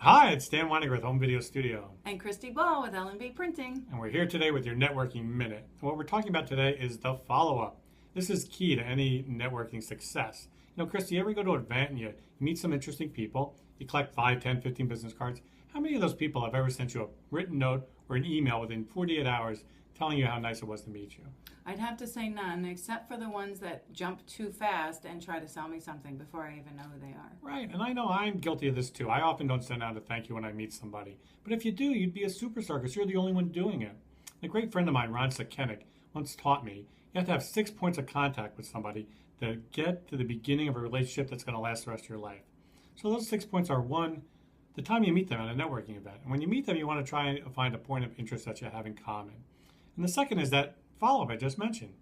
Hi, it's Dan Weiniger with Home Video Studio. And Christy Ball with L&B Printing. And we're here today with your Networking Minute. And what we're talking about today is the follow-up. This is key to any networking success. You know, Christy, you ever go to an event and you meet some interesting people, you collect 5, 10, 15 business cards. How many of those people have ever sent you a written note or an email within 48 hours telling you how nice it was to meet you? I'd have to say none, except for the ones that jump too fast and try to sell me something before I even know who they are. Right, and I know I'm guilty of this too. I often don't send out a thank you when I meet somebody. But if you do, you'd be a superstar because you're the only one doing it. A great friend of mine, Ron Sekenick, once taught me you have to have 6 points of contact with somebody to get to the beginning of a relationship that's going to last the rest of your life. So those 6 points are: one, the time you meet them at a networking event. And when you meet them, you want to try and find a point of interest that you have in common. And the second is that follow-up I just mentioned.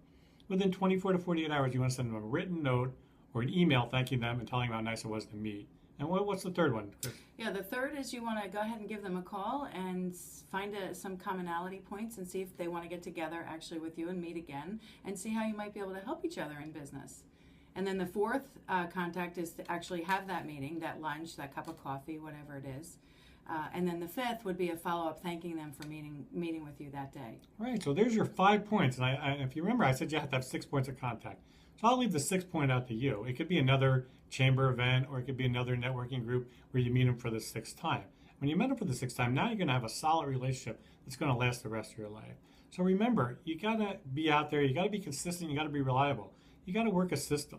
Within 24 to 48 hours, you want to send them a written note or an email thanking them and telling them how nice it was to meet. And what's the third one, Chris? Yeah, the third is you want to go ahead and give them a call and find some commonality points and see if they want to get together actually with you and meet again and see how you might be able to help each other in business. And then the fourth contact is to actually have that meeting, that lunch, that cup of coffee, whatever it is. And then the fifth would be a follow-up thanking them for meeting with you that day. Right, so there's your 5 points. And if you remember, I said you have to have 6 points of contact. So I'll leave the 6th point out to you. It could be another chamber event or it could be another networking group where you meet them for the 6th time. When you met them for the 6th time, now you're going to have a solid relationship that's going to last the rest of your life. So remember, you got to be out there. You got to be consistent. You got to be reliable. You got to work a system.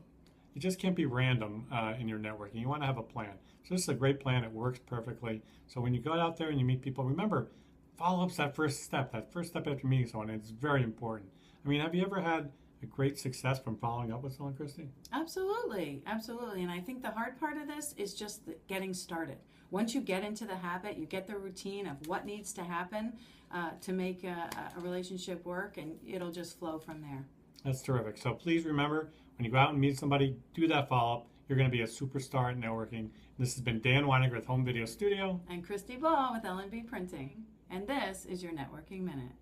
You just can't be random in your networking. You want to have a plan. So this is a great plan. It works perfectly. So when you go out there and you meet people, remember, follow-up's that first step after meeting someone. It's very important. I mean, have you ever had a great success from following up with someone, Christy? Absolutely, absolutely. And I think the hard part of this is just getting started. Once you get into the habit, you get the routine of what needs to happen to make a relationship work, and it'll just flow from there. That's terrific. So please remember, when you go out and meet somebody, do that follow-up. You're going to be a superstar at networking. This has been Dan Weiniger with Home Video Studio. And Christy Ball with L&B Printing. And this is your Networking Minute.